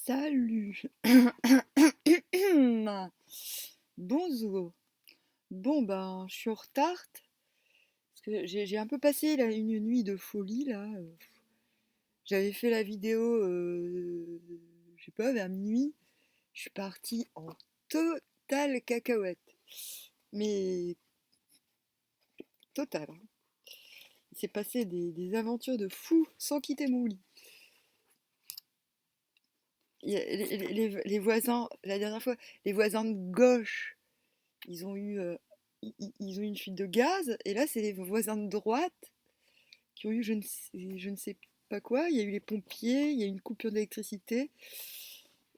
Salut. Bonjour. Bon ben, je suis en retard parce que j'ai un peu passé là, une nuit de folie là. J'avais fait la vidéo, je sais pas, vers minuit. Je suis partie en totale cacahuète. Mais totale, hein. Il s'est passé des aventures de fou sans quitter mon lit. Les voisins, la dernière fois, les voisins de gauche, ils ont eu, ils ont eu une fuite de gaz, et là, c'est les voisins de droite qui ont eu je ne sais pas quoi. Il y a eu les pompiers, il y a eu une coupure d'électricité,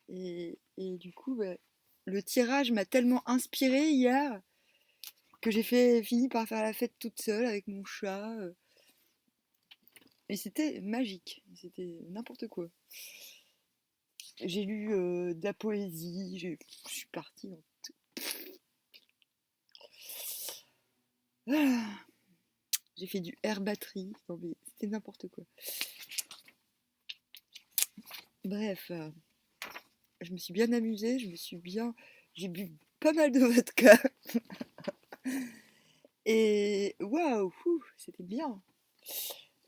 et du coup, bah, le tirage m'a tellement inspiré hier que fini par faire la fête toute seule avec mon chat, et c'était magique, c'était n'importe quoi. J'ai lu de la poésie, je suis partie dans... Ah, j'ai fait du air batterie, non mais c'était n'importe quoi. Bref, je me suis bien amusée, j'ai bu pas mal de vodka et waouh, c'était bien.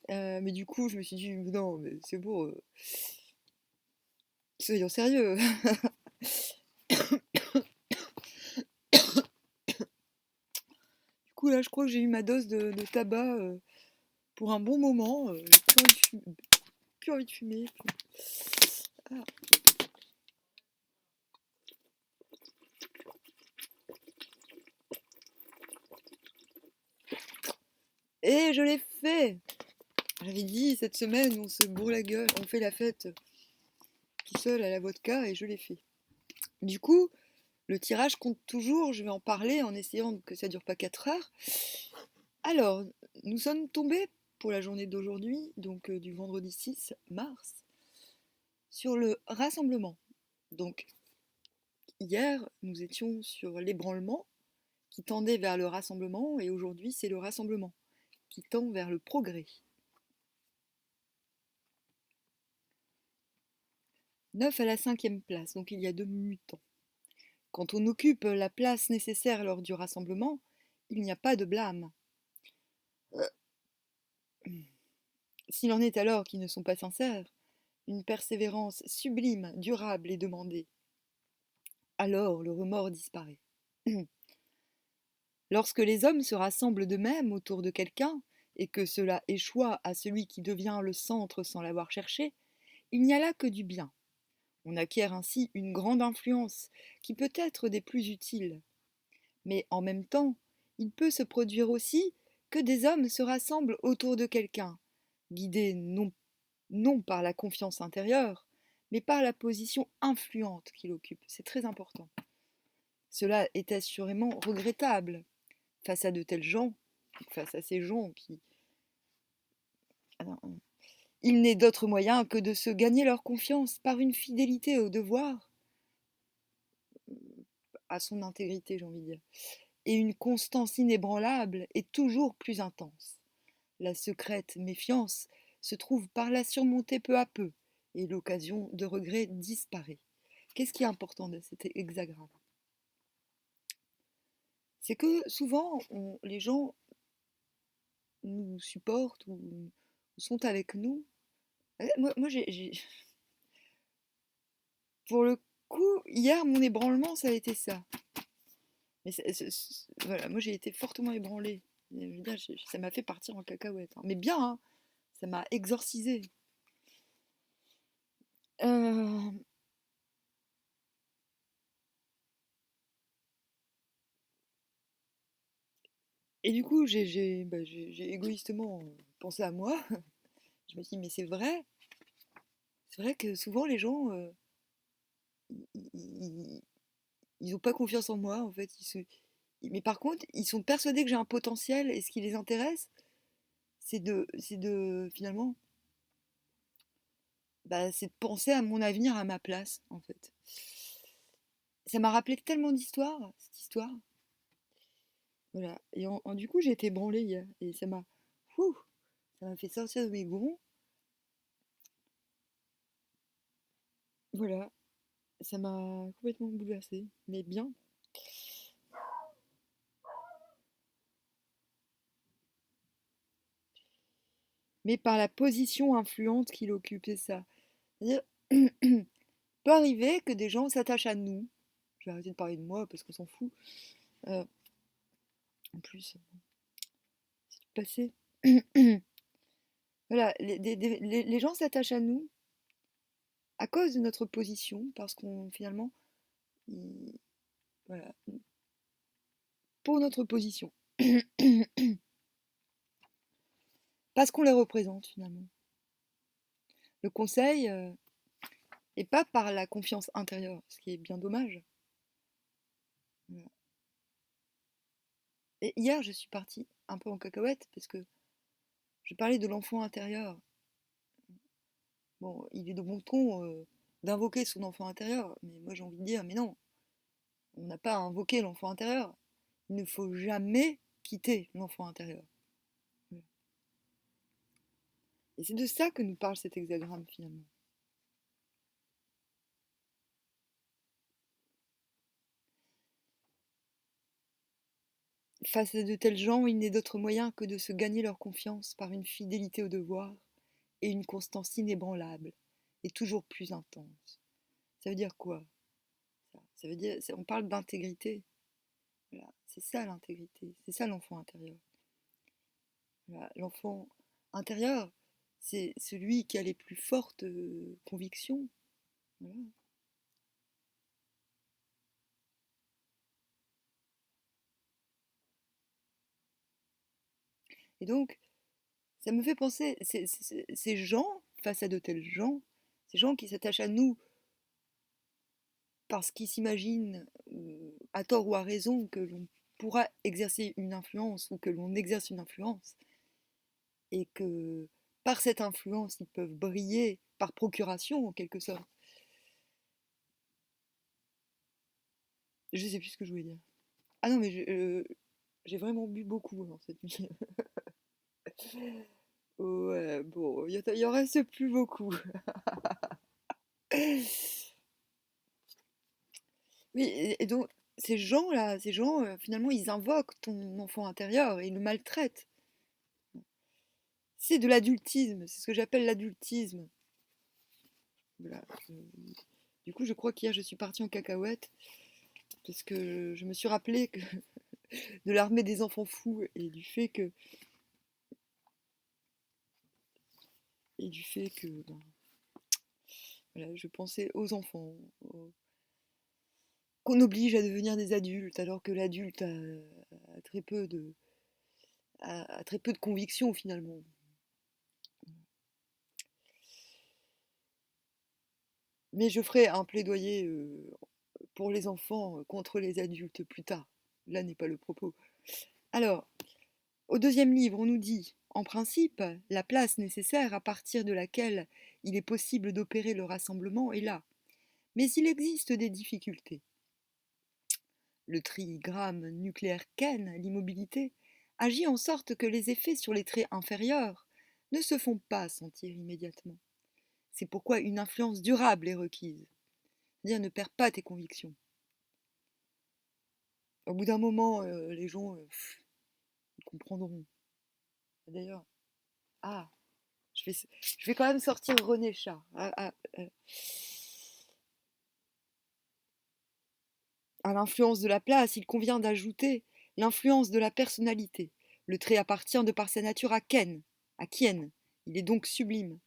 Mais du coup, je me suis dit non, mais c'est bon, soyons sérieux. Du coup là, je crois que j'ai eu ma dose de tabac pour un bon moment. J'ai plus envie de fumer. Ah. Et je l'ai fait. J'avais dit cette semaine, on se bourre la gueule, on fait la fête tout seul à la vodka et je l'ai fait. Du coup, le tirage compte toujours, je vais en parler en essayant que ça dure pas 4 heures. Alors, nous sommes tombés pour la journée d'aujourd'hui, donc du vendredi 6 mars, sur le rassemblement. Donc, hier, nous étions sur l'ébranlement qui tendait vers le rassemblement, et aujourd'hui, c'est le rassemblement qui tend vers le progrès. 9 à la 5e place, donc il y a 2 mutants. Quand on occupe la place nécessaire lors du rassemblement, il n'y a pas de blâme. S'il en est alors qui ne sont pas sincères, une persévérance sublime, durable est demandée. Alors le remords disparaît. Lorsque les hommes se rassemblent d'eux-mêmes autour de quelqu'un, et que cela échoit à celui qui devient le centre sans l'avoir cherché, il n'y a là que du bien. On acquiert ainsi une grande influence, qui peut être des plus utiles. Mais en même temps, il peut se produire aussi que des hommes se rassemblent autour de quelqu'un, guidés non par la confiance intérieure, mais par la position influente qu'il occupe. C'est très important. Cela est assurément regrettable face à de tels gens, face à ces gens qui... Il n'est d'autre moyen que de se gagner leur confiance par une fidélité au devoir, à son intégrité, j'ai envie de dire, et une constance inébranlable et toujours plus intense. La secrète méfiance se trouve par là surmontée peu à peu, et l'occasion de regret disparaît. Qu'est-ce qui est important de cet hexagramme? C'est que souvent, les gens nous supportent ou sont avec nous. Moi pour le coup, hier, mon ébranlement, ça a été ça. Mais voilà, moi, j'ai été fortement ébranlée. Je veux dire, ça m'a fait partir en cacahuète, hein. Mais bien, hein, ça m'a exorcisée. Euh, et du coup, j'ai égoïstement pensé à moi. Je me suis dit, mais c'est vrai que souvent les gens, ils, ils ont pas confiance en moi, en fait. Mais par contre, ils sont persuadés que j'ai un potentiel, et ce qui les intéresse, c'est de finalement, bah, c'est de penser à mon avenir à ma place, en fait. Ça m'a rappelé tellement d'histoires, cette histoire. Voilà. Et du coup, j'ai été branlée hier, et ouh, ça m'a fait sortir de mes gonds. Voilà, ça m'a complètement bouleversée, mais bien. Mais par la position influente qu'il occupe, c'est ça. C'est-à-dire, peut arriver que des gens s'attachent à nous. Je vais arrêter de parler de moi parce qu'on s'en fout. Euh, En plus, c'est du passé. Voilà, les gens s'attachent à nous à cause de notre position, parce qu'on finalement, voilà, pour notre position, parce qu'on les représente finalement. Le conseil, et pas par la confiance intérieure, ce qui est bien dommage. Voilà. Et hier, je suis partie un peu en cacahuète parce que je parlais de l'enfant intérieur. Bon, il est de bon ton d'invoquer son enfant intérieur, mais moi j'ai envie de dire, mais non, on n'a pas à invoquer l'enfant intérieur. Il ne faut jamais quitter l'enfant intérieur. Et c'est de ça que nous parle cet hexagramme finalement. Face à de tels gens, il n'est d'autre moyen que de se gagner leur confiance par une fidélité au devoir et une constance inébranlable et toujours plus intense. Ça veut dire quoi ça veut dire, on parle d'intégrité. Voilà. C'est ça l'intégrité, c'est ça l'enfant intérieur. Voilà. L'enfant intérieur, c'est celui qui a les plus fortes convictions. Voilà. Et donc, ça me fait penser, ces gens, face à de tels gens, ces gens qui s'attachent à nous parce qu'ils s'imaginent, à tort ou à raison, que l'on pourra exercer une influence ou que l'on exerce une influence, et que par cette influence, ils peuvent briller par procuration, en quelque sorte. Je sais plus ce que je voulais dire. Ah non, mais j'ai vraiment bu beaucoup hein, cette nuit. Ouais, bon, il y en reste plus beaucoup. Oui, et donc, ces gens-là, ces gens, finalement, ils invoquent ton enfant intérieur et ils le maltraitent. C'est de l'adultisme, c'est ce que j'appelle l'adultisme. Voilà. Du coup, je crois qu'hier, je suis partie en cacahuète parce que je me suis rappelé que de l'armée des enfants fous et du fait que ben, voilà, je pensais aux enfants, qu'on oblige à devenir des adultes alors que l'adulte a très peu a très peu de convictions finalement. Mais je ferai un plaidoyer pour les enfants contre les adultes plus tard. Là n'est pas le propos. Alors, au deuxième livre, on nous dit, en principe, la place nécessaire à partir de laquelle il est possible d'opérer le rassemblement est là. Mais il existe des difficultés. Le trigramme nucléaire Ken, l'immobilité, agit en sorte que les effets sur les traits inférieurs ne se font pas sentir immédiatement. C'est pourquoi une influence durable est requise. C'est-à-dire ne perds pas tes convictions. Au bout d'un moment, les gens ils comprendront. D'ailleurs, ah, je vais quand même sortir René Char. À l'influence de la place, il convient d'ajouter l'influence de la personnalité. Le trait appartient de par sa nature à Kien. Il est donc sublime.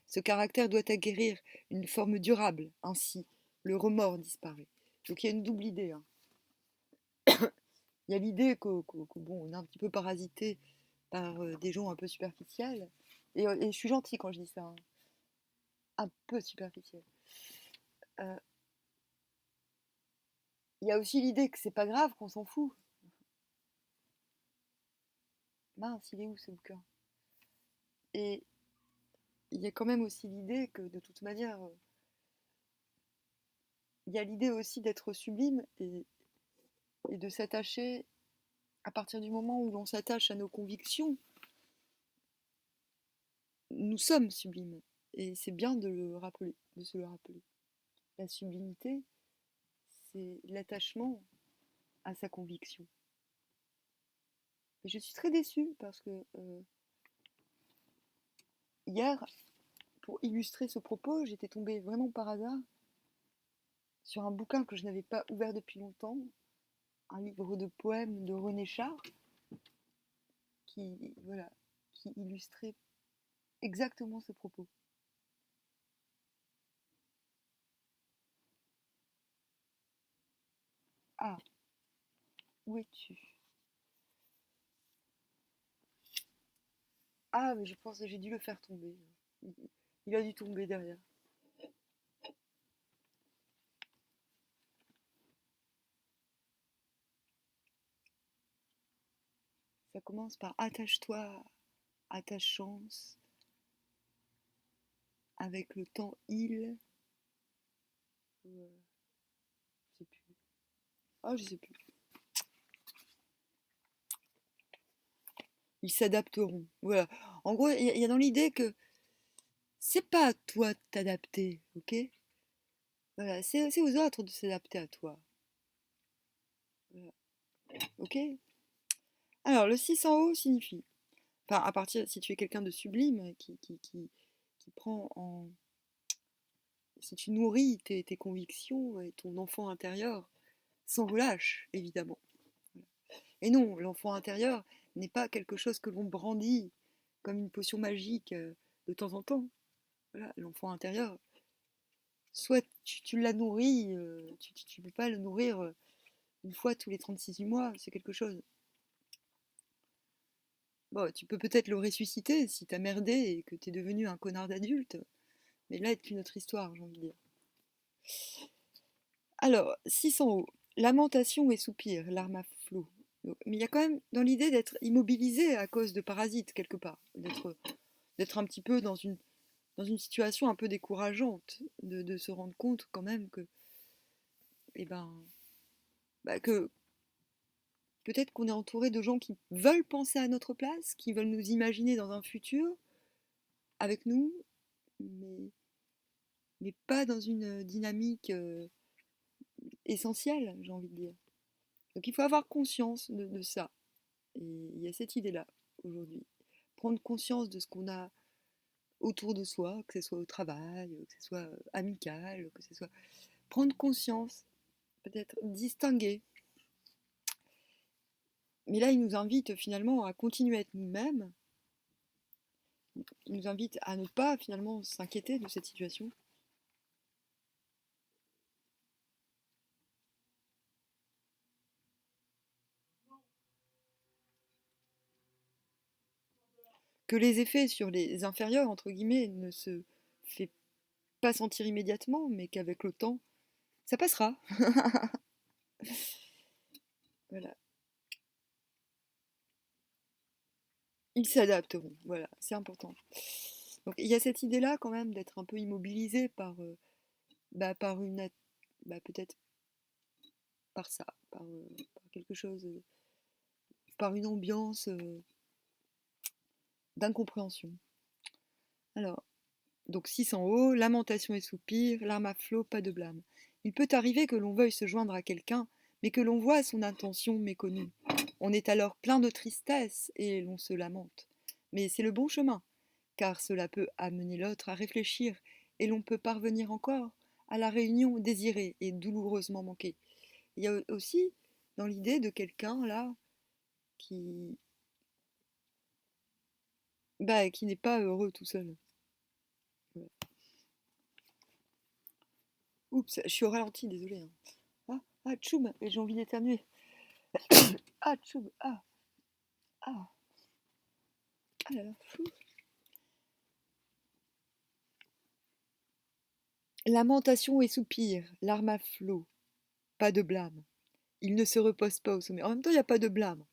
Ce caractère doit acquérir une forme durable. Ainsi, le remords disparaît. Donc il y a une double idée. Hein. Il y a l'idée bon, on est un petit peu parasité par des gens un peu superficiels. Et je suis gentille quand je dis ça. Hein. Un peu superficiel. Euh, Il y a aussi l'idée que c'est pas grave, qu'on s'en fout. Mince, il est où ce bouquin? Et il y a quand même aussi l'idée que de toute manière, il y a l'idée aussi d'être sublime et de s'attacher, à partir du moment où l'on s'attache à nos convictions, nous sommes sublimes. Et c'est bien de le rappeler, de se le rappeler. La sublimité, c'est l'attachement à sa conviction. Et je suis très déçue parce que hier, pour illustrer ce propos, j'étais tombée vraiment par hasard sur un bouquin que je n'avais pas ouvert depuis longtemps, un livre de poèmes de René Char, qui, voilà, qui illustrait exactement ce propos. Ah, où es-tu? Ah, mais je pense que j'ai dû le faire tomber. Il, il a dû tomber derrière. Ça commence par attache-toi à ta chance, avec le temps je sais plus. Ah, je sais plus. Ils s'adapteront. Voilà. En gros, il y a dans l'idée que c'est pas à toi de t'adapter, ok? Voilà, c'est aux autres de s'adapter à toi. Voilà. Ok? Alors, le 6 en haut signifie, enfin, à partir, si tu es quelqu'un de sublime, qui prend en. Si tu nourris tes convictions et ton enfant intérieur sans relâche, évidemment. Et non, l'enfant intérieur n'est pas quelque chose que l'on brandit comme une potion magique de temps en temps. Voilà, l'enfant intérieur, soit tu l'as nourri, tu ne peux pas le nourrir une fois tous les 36 du mois, c'est quelque chose. Bon, tu peux peut-être le ressusciter si t'as merdé et que t'es devenu un connard d'adulte, mais là, c'est une autre histoire, j'ai envie de dire. Alors, 600 haut, lamentation et soupir, larmes à flot. Mais il y a quand même dans l'idée d'être immobilisé à cause de parasites quelque part, d'être un petit peu dans une situation un peu décourageante, de se rendre compte quand même que, eh ben, bah, que peut-être qu'on est entouré de gens qui veulent penser à notre place, qui veulent nous imaginer dans un futur avec nous, mais, mais pas dans une dynamique essentielle, j'ai envie de dire. Donc il faut avoir conscience de ça. Et il y a cette idée-là aujourd'hui. Prendre conscience de ce qu'on a autour de soi, que ce soit au travail, que ce soit amical, que ce soit. Prendre conscience, peut-être distinguer. Mais là, il nous invite finalement à continuer à être nous-mêmes. Il nous invite à ne pas finalement s'inquiéter de cette situation. Que les effets sur les inférieurs, entre guillemets, ne se fait pas sentir immédiatement, mais qu'avec le temps, ça passera. Voilà. Ils s'adapteront, voilà, c'est important. Donc il y a cette idée-là quand même d'être un peu immobilisé par une, peut-être par ça, par quelque chose, par une ambiance d'incompréhension. Alors, donc 6 en haut, lamentation et soupir, larmes à flot, pas de blâme. Il peut arriver que l'on veuille se joindre à quelqu'un, mais que l'on voit son intention méconnue. On est alors plein de tristesse et l'on se lamente. Mais c'est le bon chemin, car cela peut amener l'autre à réfléchir et l'on peut parvenir encore à la réunion désirée et douloureusement manquée. Il y a aussi dans l'idée de quelqu'un là qui, qui n'est pas heureux tout seul. Voilà. Oups, je suis au ralenti, désolé. Hein. Tchoum, j'ai envie d'éternuer. Tchoum, ah, ah là là, fou. Lamentation et soupir, larmes à flot, pas de blâme. Il ne se repose pas au sommet. En même temps, il n'y a pas de blâme.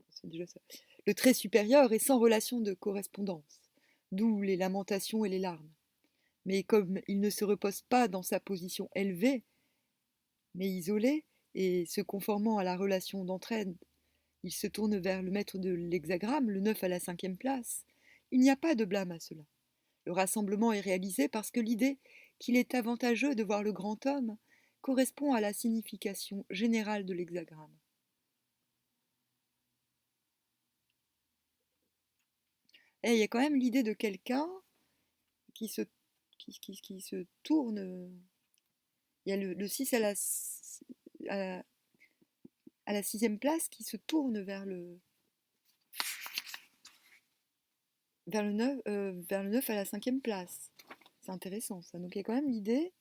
C'est déjà ça. Le trait supérieur est sans relation de correspondance, d'où les lamentations et les larmes. Mais comme il ne se repose pas dans sa position élevée, mais isolé, et se conformant à la relation d'entraide, il se tourne vers le maître de l'hexagramme, le 9 à la 5e place. Il n'y a pas de blâme à cela. Le rassemblement est réalisé parce que l'idée qu'il est avantageux de voir le grand homme correspond à la signification générale de l'hexagramme. Et il y a quand même l'idée de quelqu'un qui se, qui se tourne. Il y a le 6 à à la sixième place qui se tourne vers le 9 à la cinquième place. C'est intéressant ça. Donc il y a quand même l'idée.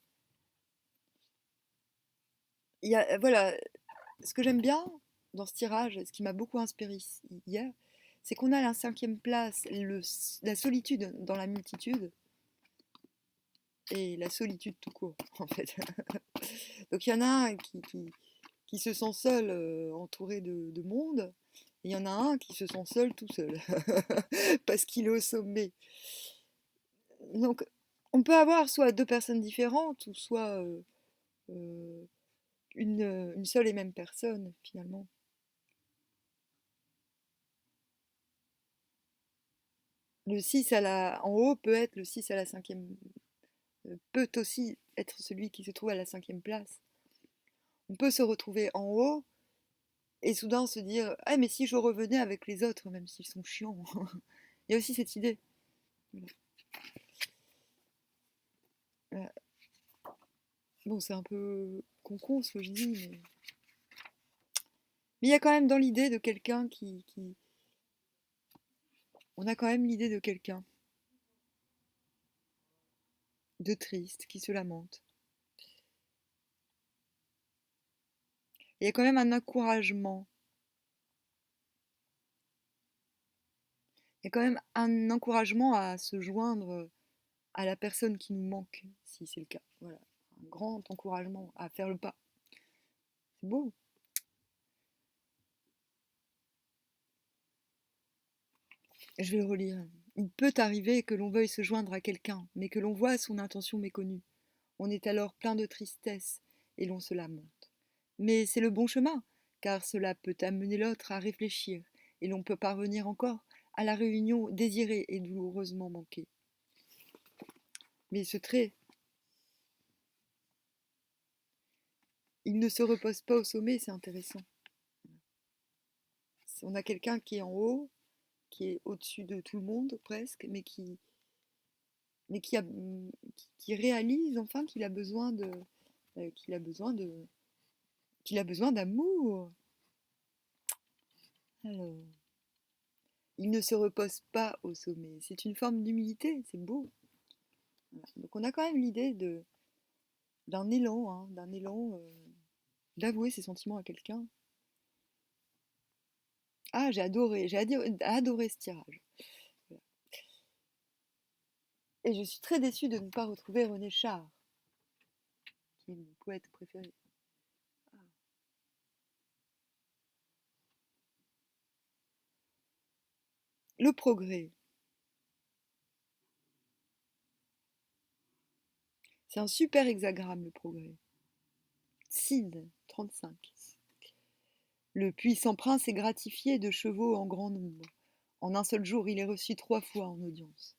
Il y a, voilà, ce que j'aime bien dans ce tirage, ce qui m'a beaucoup inspiré hier, c'est qu'on a à la cinquième place la solitude dans la multitude et la solitude tout court, en fait. Donc il y en a un qui se sent seul, entouré de monde, et il y en a un qui se sent seul tout seul, parce qu'il est au sommet. Donc on peut avoir soit deux personnes différentes, ou soit euh, une seule et même personne, finalement. Le 6 en haut peut être le 6 à la cinquième, peut aussi être celui qui se trouve à la cinquième place. On peut se retrouver en haut et soudain se dire ah mais si je revenais avec les autres, même s'ils sont chiants. Il y a aussi cette idée. Bon, c'est un peu con ce que je dis, mais il y a quand même dans l'idée de quelqu'un on a quand même l'idée de quelqu'un de triste qui se lamente. Il y a quand même un encouragement. Il y a quand même un encouragement à se joindre à la personne qui nous manque, si c'est le cas. Voilà, un grand encouragement à faire le pas. C'est beau. Je vais le relire. Il peut arriver que l'on veuille se joindre à quelqu'un, mais que l'on voit son intention méconnue. On est alors plein de tristesse et l'on se lamente. Mais c'est le bon chemin, car cela peut amener l'autre à réfléchir, et l'on peut parvenir encore à la réunion désirée et douloureusement manquée. Mais ce trait, il ne se repose pas au sommet, c'est intéressant. On a quelqu'un qui est en haut, qui est au-dessus de tout le monde presque, mais qui réalise enfin qu'il a besoin euh, qu'il a besoin de, qu'il a besoin d'amour. Alors, il ne se repose pas au sommet. C'est une forme d'humilité, c'est beau. Voilà. Donc on a quand même l'idée d'un élan, hein, d'avouer ses sentiments à quelqu'un. Ah, adoré ce tirage. Voilà. Et je suis très déçue de ne pas retrouver René Char, qui est mon poète préféré. Ah. Le progrès. C'est un super hexagramme, le progrès. Cid, 35. Le puissant prince est gratifié de chevaux en grand nombre. En un seul jour, il est reçu 3 fois en audience.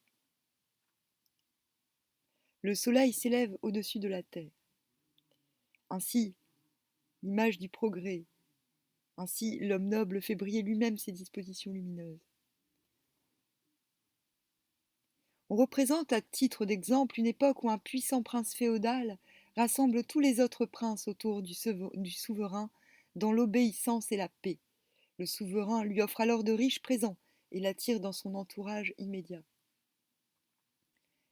Le soleil s'élève au-dessus de la terre. Ainsi, l'image du progrès. Ainsi, l'homme noble fait briller lui-même ses dispositions lumineuses. On représente à titre d'exemple une époque où un puissant prince féodal rassemble tous les autres princes autour du souverain dans l'obéissance et la paix. Le souverain lui offre alors de riches présents et l'attire dans son entourage immédiat.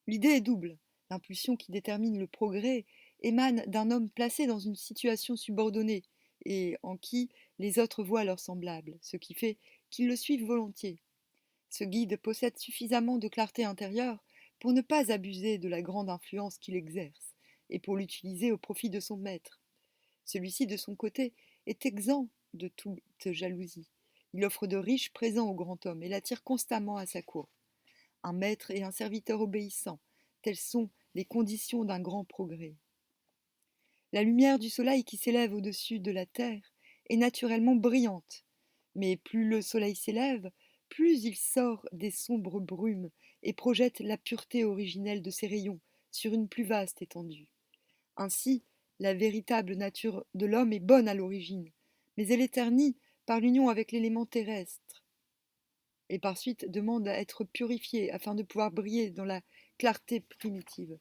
L'idée est double. L'impulsion qui détermine le progrès émane d'un homme placé dans une situation subordonnée et en qui les autres voient leurs semblables, ce qui fait qu'ils le suivent volontiers. Ce guide possède suffisamment de clarté intérieure pour ne pas abuser de la grande influence qu'il exerce et pour l'utiliser au profit de son maître. Celui-ci, de son côté, est exempt de toute jalousie. Il offre de riches présents au grand homme et l'attire constamment à sa cour. Un maître et un serviteur obéissants, telles sont les conditions d'un grand progrès. La lumière du soleil qui s'élève au-dessus de la terre est naturellement brillante, mais plus le soleil s'élève, plus il sort des sombres brumes et projette la pureté originelle de ses rayons sur une plus vaste étendue. Ainsi, la véritable nature de l'homme est bonne à l'origine, mais elle est ternie par l'union avec l'élément terrestre, et par suite demande à être purifiée afin de pouvoir briller dans la clarté primitive.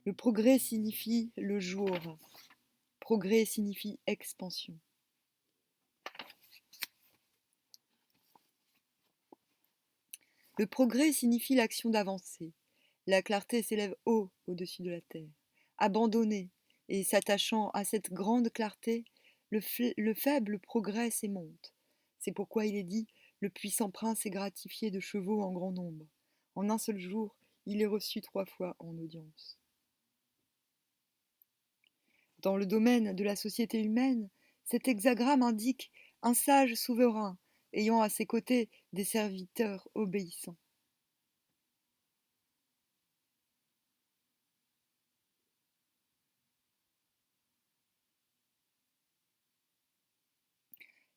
Le progrès signifie le jour. Progrès signifie expansion. Le progrès signifie l'action d'avancer. La clarté s'élève haut au-dessus de la terre. Abandonné et s'attachant à cette grande clarté, le faible progresse et monte. C'est pourquoi il est dit: le puissant prince est gratifié de chevaux en grand nombre. En un seul jour, il est reçu 3 fois en audience. Dans le domaine de la société humaine, cet hexagramme indique un sage souverain ayant à ses côtés des serviteurs obéissants.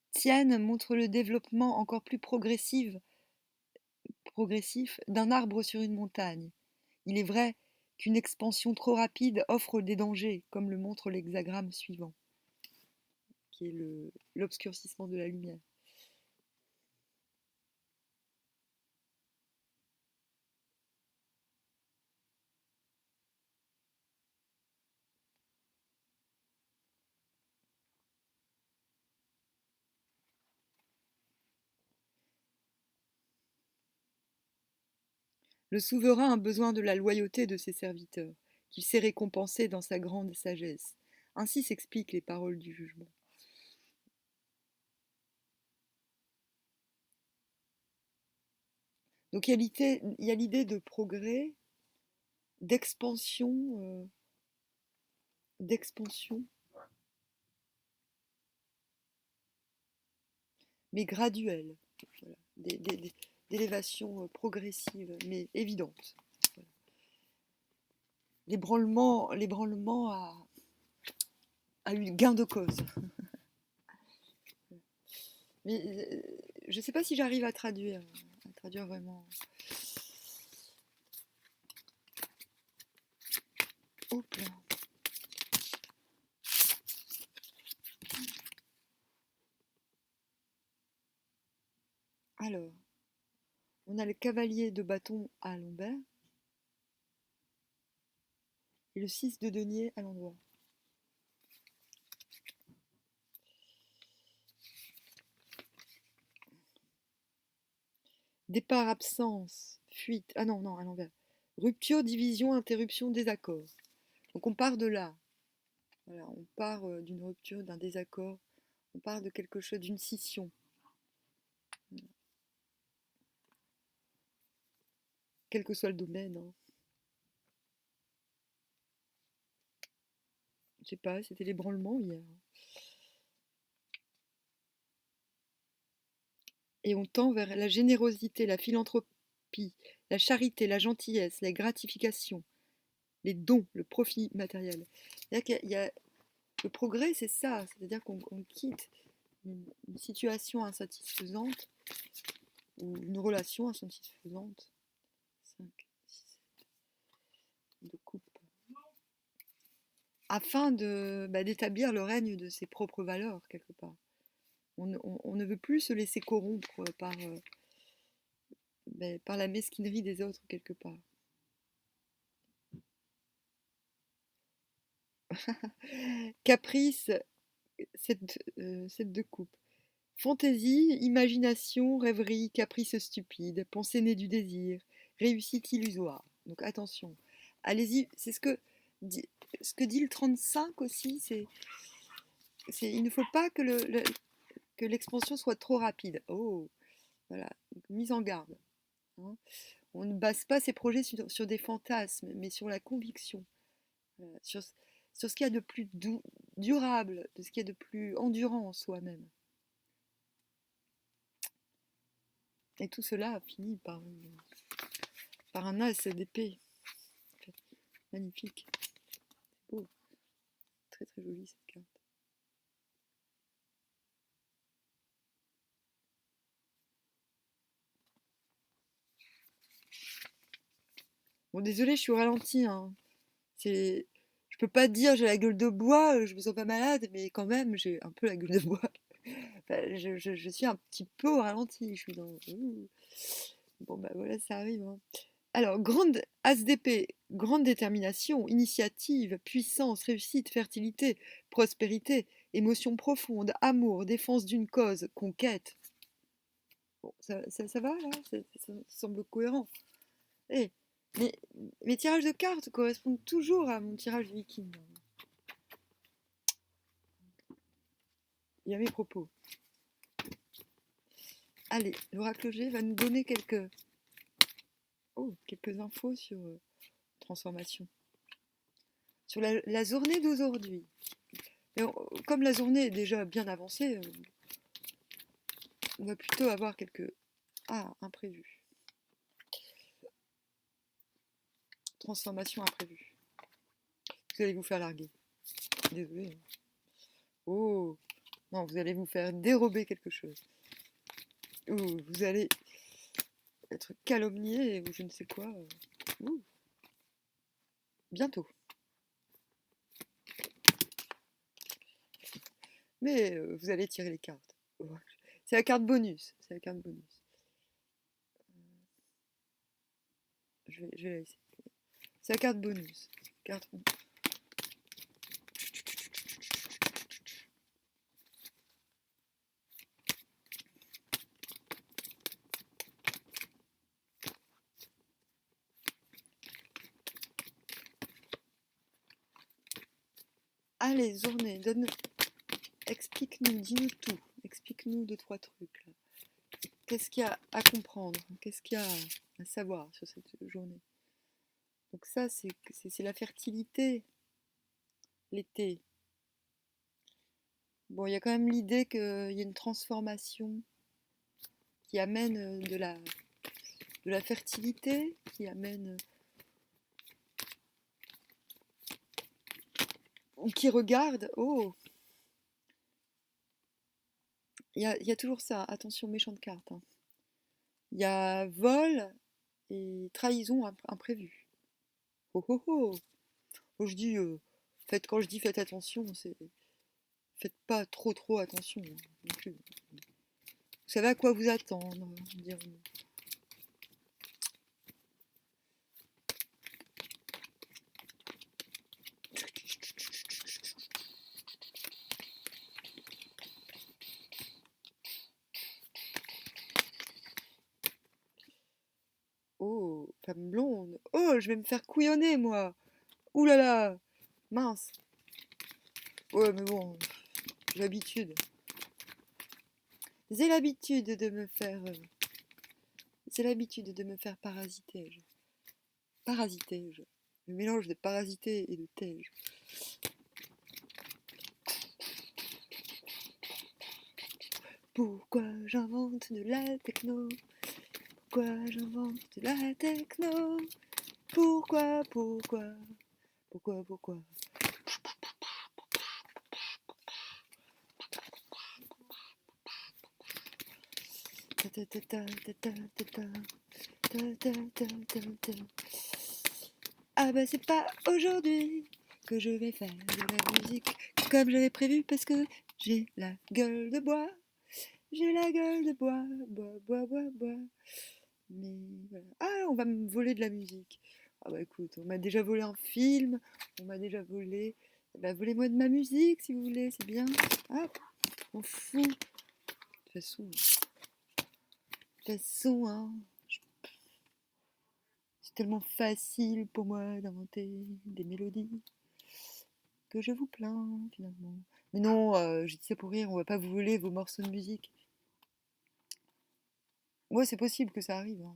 Tienne montre le développement encore plus progressif d'un arbre sur une montagne. Il est vrai qu'une expansion trop rapide offre des dangers, comme le montre l'hexagramme suivant, qui est l'obscurcissement de la lumière. Le souverain a besoin de la loyauté de ses serviteurs, qu'il sait récompenser dans sa grande sagesse. Ainsi s'expliquent les paroles du jugement. Donc il y a l'idée de progrès, d'expansion, d'expansion, mais graduelle, voilà, d'élévation progressive, mais évidente. Voilà. L'ébranlement a eu gain de cause. Mais je ne sais pas si j'arrive à traduire vraiment. Hop là. Alors, on a le cavalier de bâton à l'envers et le 6 de denier à l'endroit. Départ, absence, fuite. Ah non, à l'envers. Rupture, division, interruption, désaccord. Donc on part de là. Voilà, on part d'une rupture, d'un désaccord. On part de quelque chose, d'une scission. Quel que soit le domaine. Hein. Je sais pas, c'était l'ébranlement hier. Et on tend vers la générosité, la philanthropie, la charité, la gentillesse, la gratification, les dons, le profit matériel. Le progrès, c'est ça, c'est-à-dire qu'on quitte une situation insatisfaisante ou une relation insatisfaisante. 5, 6, de coupe. Afin d'établir le règne de ses propres valeurs, quelque part. On ne veut plus se laisser corrompre par la mesquinerie des autres, quelque part. Caprice, cette de coupe. Fantaisie, imagination, rêverie, caprice stupide, pensée née du désir, réussite illusoire. Donc attention, allez-y, c'est ce que dit le 35 aussi, il ne faut pas que l'expansion soit trop rapide. Oh, voilà, donc, mise en garde. Hein. On ne base pas ses projets sur des fantasmes, mais sur la conviction, sur ce qu'il y a de plus durable, de ce qu'il y a de plus endurant en soi-même. Et tout cela finit par un as d'épée. En fait. Magnifique. C'est beau. Très très jolie cette carte. Bon, désolé, je suis au ralenti, hein. C'est... Je peux pas dire j'ai la gueule de bois, je me sens pas malade, mais quand même, j'ai un peu la gueule de bois. Enfin, je suis un petit peu au ralenti. Je suis dans. Bon, bah voilà, ça arrive, hein. Alors, grande as d'épée, grande détermination, initiative, puissance, réussite, fertilité, prospérité, émotion profonde, amour, défense d'une cause, conquête. Bon, ça va là? Ça semble cohérent. Eh, mais mes tirages de cartes correspondent toujours à mon tirage viking. Il y a mes propos. Allez, l'oracle G va nous donner quelques infos sur transformation. Sur la journée d'aujourd'hui. Comme la journée est déjà bien avancée, on va plutôt avoir quelques imprévus. Transformation imprévue. Vous allez vous faire larguer. Désolé. Oh, non, vous allez vous faire dérober quelque chose. Ou vous allez être calomnié ou je ne sais quoi. Bientôt. Mais vous allez tirer les cartes. C'est la carte bonus. C'est la carte bonus. Je vais la laisser. C'est la carte bonus. Carte... Allez, Journée, donne... Explique-nous, dis-nous tout. Explique-nous 2-3 trucs. Là. Qu'est-ce qu'il y a à comprendre? Qu'est-ce qu'il y a à savoir sur cette journée? Donc ça, c'est la fertilité, l'été. Bon, il y a quand même l'idée qu'il y a une transformation qui amène de la fertilité, qui amène... ou qui regarde... Oh, il y a toujours ça. Attention, méchante carte. Hein. Il y a vol et trahison imprévue. Oh oh oh. Quand je dis, quand je dis faites attention, c'est faites pas trop attention hein, non plus. Vous savez à quoi vous attendre, dirons-nous. Oh, femme blonde. Oh, je vais me faire couillonner, moi. Ouh là là. Mince. Ouais, mais bon, j'ai l'habitude. J'ai l'habitude de me faire... J'ai l'habitude de me faire parasiter. Parasiter. Le mélange de parasiter et de tège. Pourquoi j'invente de la techno? Pourquoi j'invente de la techno? Pourquoi? Ah bah c'est pas aujourd'hui que je vais faire de la musique comme j'avais prévu parce que j'ai la gueule de bois. J'ai la gueule de bois, bois. Mais voilà. Ah, on va me voler de la musique. Ah bah écoute, on m'a déjà volé un film, on m'a déjà volé. Bah volez-moi de ma musique si vous voulez, c'est bien. Ah, on fout. De toute façon, hein, c'est tellement facile pour moi d'inventer des mélodies que je vous plains finalement. Mais non, je dis ça pour rire, on va pas vous voler vos morceaux de musique. Ouais, c'est possible que ça arrive, hein,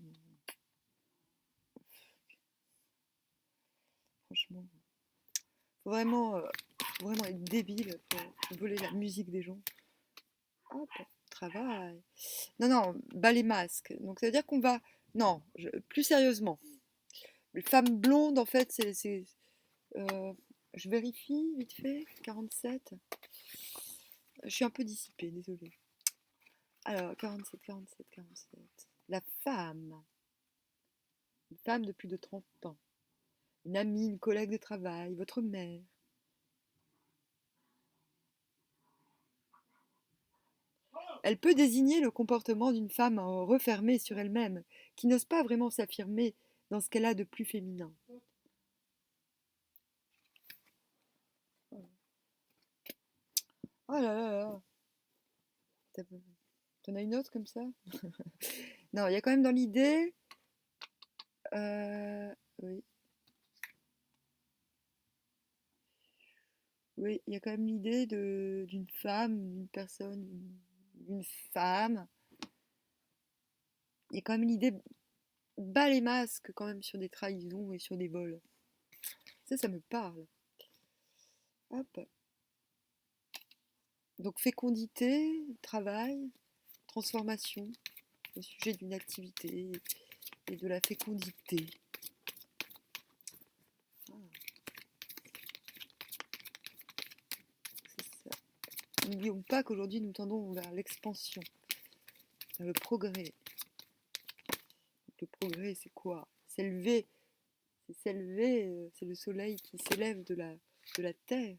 franchement. Faut vraiment être débile pour voler la musique des gens. Hop, travail. Non, non, bas les masques. Donc ça veut dire qu'on va... Non, plus sérieusement. Les femmes blondes, en fait, euh, je vérifie vite fait. 47. Je suis un peu dissipée, désolée. Alors, 47, 47, 47. La femme. Une femme de plus de 30 ans. Une amie, une collègue de travail, votre mère. Elle peut désigner le comportement d'une femme refermée sur elle-même, qui n'ose pas vraiment s'affirmer dans ce qu'elle a de plus féminin. Oh là là là. T'en as une autre comme ça? Non, il y a quand même dans l'idée. Oui. Oui, il y a quand même l'idée d'une femme, d'une personne, d'une femme. Il y a quand même l'idée bas les masques quand même sur des trahisons et sur des vols. Ça me parle. Hop. Donc fécondité, travail, transformation, au sujet d'une activité et de la fécondité. Ah, c'est ça. N'oublions pas qu'aujourd'hui nous tendons vers l'expansion, vers le progrès. Le progrès, c'est quoi? S'élever, c'est s'élever, c'est le soleil qui s'élève de la terre.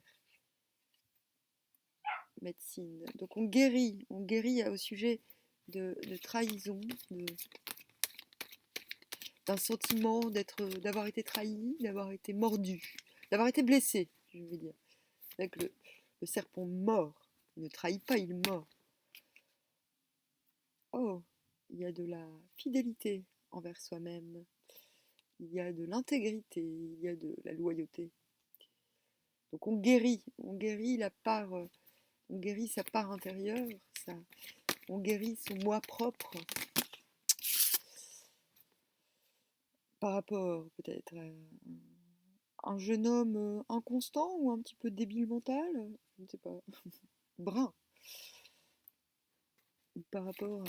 Médecine. Donc on guérit au sujet de trahison, d'un sentiment d'avoir été trahi, d'avoir été mordu, d'avoir été blessé, je veux dire. Avec le serpent mord, il ne trahit pas, il mord. Oh, il y a de la fidélité envers soi-même, il y a de l'intégrité, il y a de la loyauté. Donc on guérit la part, on guérit sa part intérieure, on guérit son moi propre par rapport peut-être à un jeune homme inconstant ou un petit peu débile mental, je ne sais pas, brun, par rapport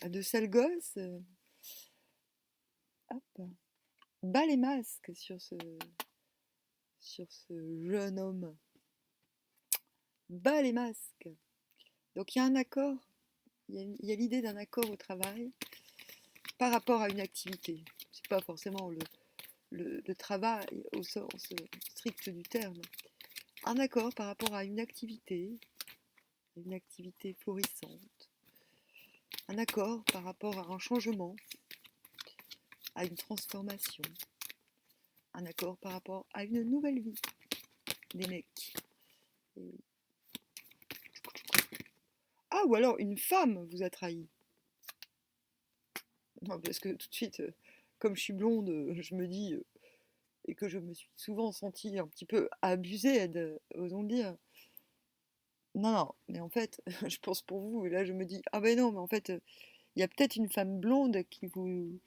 à de sales gosses. Hop, bas les masques sur ce jeune homme, bas les masques. Donc il y a un accord, il y a l'idée d'un accord au travail par rapport à une activité. C'est pas forcément le travail au sens strict du terme. Un accord par rapport à une activité florissante. Un accord par rapport à un changement, à une transformation. Un accord par rapport à une nouvelle vie. Des mecs. Et... Ah, ou alors une femme vous a trahi. Non, parce que tout de suite, comme je suis blonde, je me dis, et que je me suis souvent sentie un petit peu abusée, osons le dire. Non, non, mais en fait, je pense pour vous, et là je me dis, ah ben non, mais en fait, il y a peut-être une femme blonde qui vous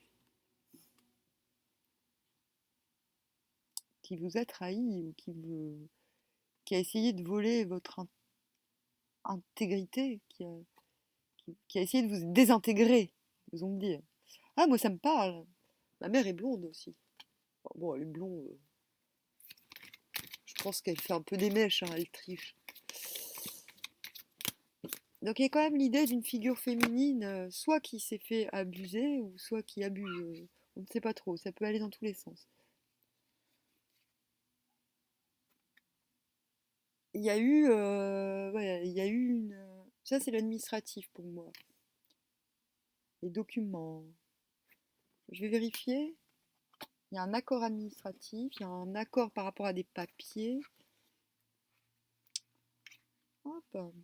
a trahi ou qui a essayé de voler votre intégrité, qui a essayé de vous désintégrer, osons le dire. Ah, moi ça me parle. Ma mère est blonde aussi. Bon, elle est blonde. Je pense qu'elle fait un peu des mèches, hein, elle triche. Donc il y a quand même l'idée d'une figure féminine, soit qui s'est fait abuser, ou soit qui abuse. On ne sait pas trop, ça peut aller dans tous les sens. Ouais, il y a eu une... Ça c'est l'administratif pour moi. Les documents. Je vais vérifier. Il y a un accord administratif, il y a un accord par rapport à des papiers. Hop.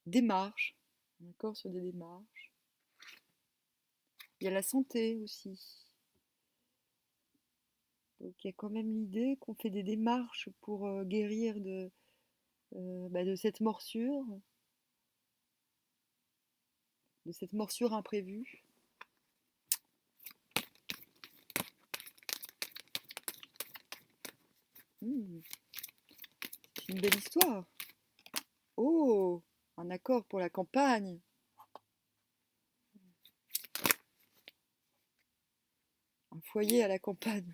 Démarches. Un accord sur des démarches. Il y a la santé aussi. Donc il y a quand même l'idée qu'on fait des démarches pour guérir de cette morsure imprévue. Hmm, c'est une belle histoire. Oh, un accord pour la campagne. Un foyer à la campagne.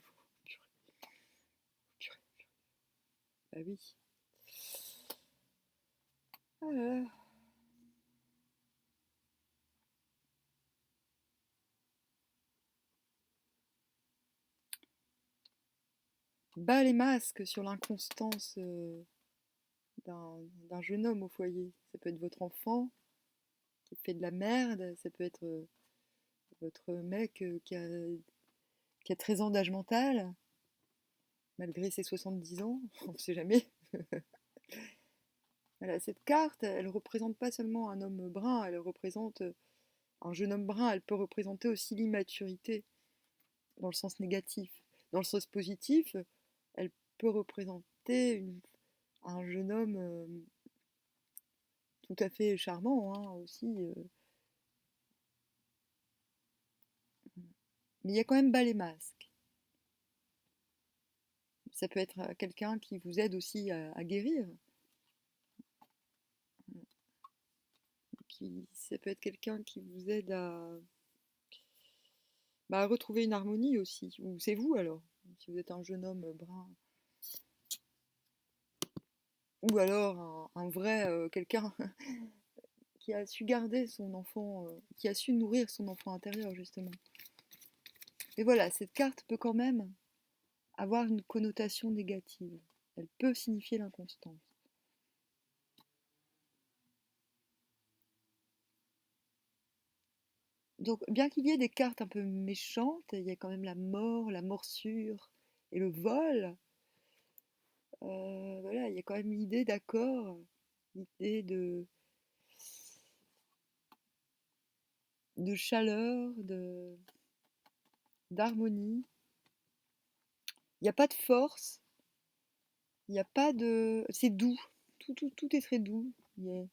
Ah oui. Ah là là. Bas les masques sur l'inconstance d'un jeune homme au foyer. Ça peut être votre enfant qui fait de la merde, ça peut être votre mec qui a 13 ans d'âge mental, malgré ses 70 ans, on ne sait jamais. Voilà, cette carte, elle ne représente pas seulement un homme brun, elle représente un jeune homme brun, elle peut représenter aussi l'immaturité dans le sens négatif. Dans le sens positif, elle peut représenter un jeune homme tout à fait charmant hein, aussi. Mais il y a quand même bas les masques. Ça peut être quelqu'un qui vous aide aussi à guérir. Ça peut être quelqu'un qui vous aide à retrouver une harmonie aussi. Ou c'est vous alors, si vous êtes un jeune homme brun. Ou alors un vrai quelqu'un qui a su garder son enfant, qui a su nourrir son enfant intérieur justement. Mais voilà, cette carte peut quand même avoir une connotation négative. Elle peut signifier l'inconstance. Donc, bien qu'il y ait des cartes un peu méchantes, il y a quand même la mort, la morsure et le vol. Voilà, il y a quand même l'idée d'accord, l'idée de chaleur, d'harmonie. Il n'y a pas de force, il n'y a pas de... C'est doux, tout est très doux. Il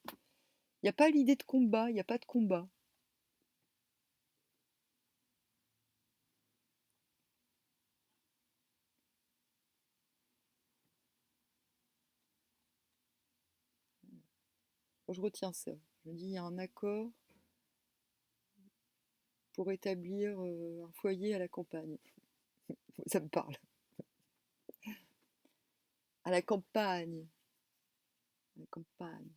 y a pas l'idée de combat, il n'y a pas de combat. Moi, je retiens ça. Je me dis, il y a un accord pour établir un foyer à la campagne. Ça me parle. À la campagne. À la campagne.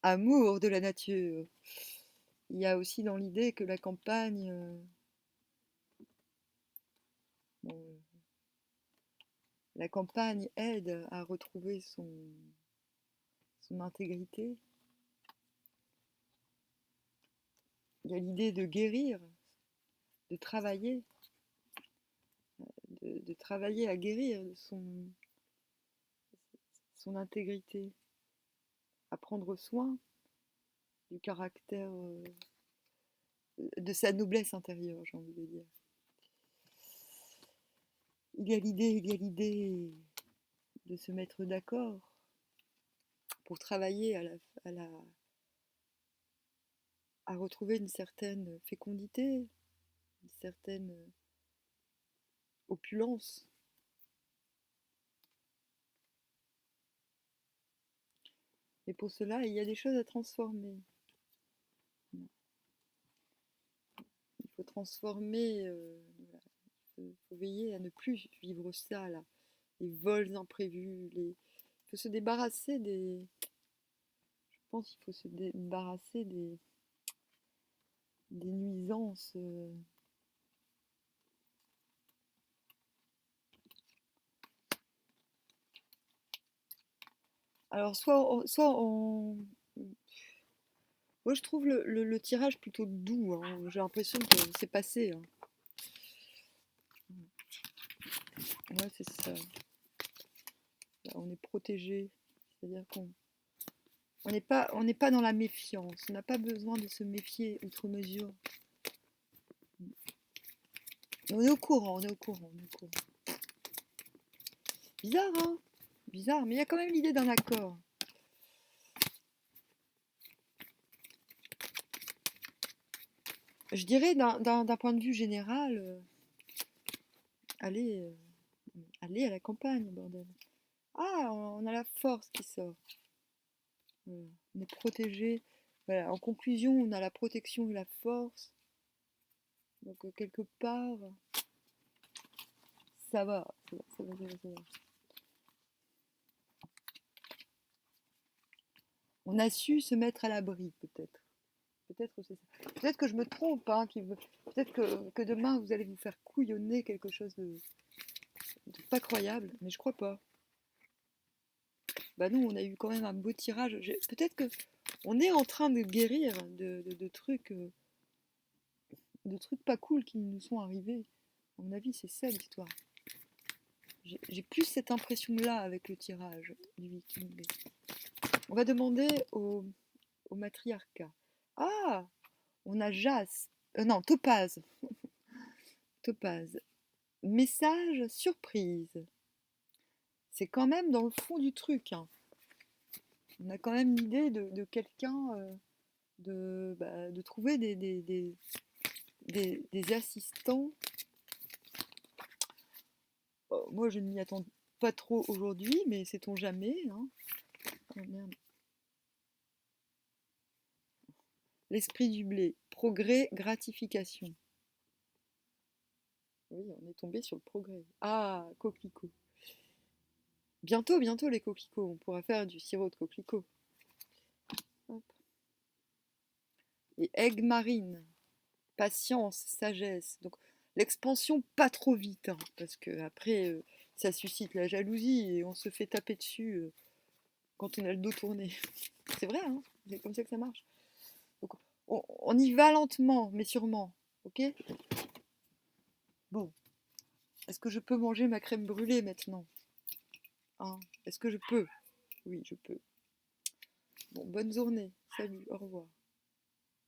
Amour de la nature. Il y a aussi dans l'idée que la campagne, bon, la campagne aide à retrouver son intégrité. Il y a l'idée de guérir, de travailler, de travailler à guérir son intégrité, à prendre soin du caractère, de sa noblesse intérieure, j'ai envie de dire. Il y a l'idée de se mettre d'accord pour travailler à retrouver une certaine fécondité, une certaine opulence. Et pour cela, il y a des choses à transformer. Il faut transformer, voilà. Il faut veiller à ne plus vivre ça, là. Les vols imprévus, il faut se débarrasser je pense qu'il faut se débarrasser des nuisances. Alors, moi, je trouve le tirage plutôt doux, hein. J'ai l'impression que c'est passé, hein. Ouais, c'est ça. Là, on est protégé. C'est-à-dire on n'est pas dans la méfiance. On n'a pas besoin de se méfier outre mesure. On est au courant, on est au courant, on est au courant. Bizarre, hein? Bizarre, mais il y a quand même l'idée d'un accord. Je dirais d'un point de vue général, allez, Allez à la campagne, bordel. Ah, on a la force qui sort. Voilà. On est protégé. Voilà. En conclusion, on a la protection et la force. Donc quelque part, ça va, ça va, ça va, ça va, ça va. On a su se mettre à l'abri, peut-être. Peut-être que c'est ça. Peut-être que je me trompe, hein, peut-être que demain vous allez vous faire couillonner quelque chose de pas croyable, mais je crois pas. Bah nous, on a eu quand même un beau tirage. Peut-être que on est en train de guérir de trucs pas cool qui nous sont arrivés. À mon avis, c'est ça l'histoire. J'ai plus cette impression-là avec le tirage du Viking. On va demander au matriarcat. Ah, on a Jas. Non, Topaz. Topaz. Message surprise. C'est quand même dans le fond du truc, hein. On a quand même l'idée de quelqu'un, de trouver des assistants. Moi, je ne m'y attends pas trop aujourd'hui, mais sait-on jamais, hein. Oh, merde. L'esprit du blé. Progrès, gratification. Oui, on est tombé sur le progrès. Ah, coquelicot. Bientôt, bientôt les coquelicots. On pourra faire du sirop de coquelicot. Hop. Et aigues marines. Patience, sagesse. Donc l'expansion pas trop vite, hein, parce que après ça suscite la jalousie et on se fait taper dessus quand on a le dos tourné. C'est vrai, hein, c'est comme ça que ça marche. Donc on y va lentement, mais sûrement. Ok. Bon, est-ce que je peux manger ma crème brûlée maintenant, hein? Est-ce que je peux? Oui, je peux. Bon, bonne journée. Salut, au revoir.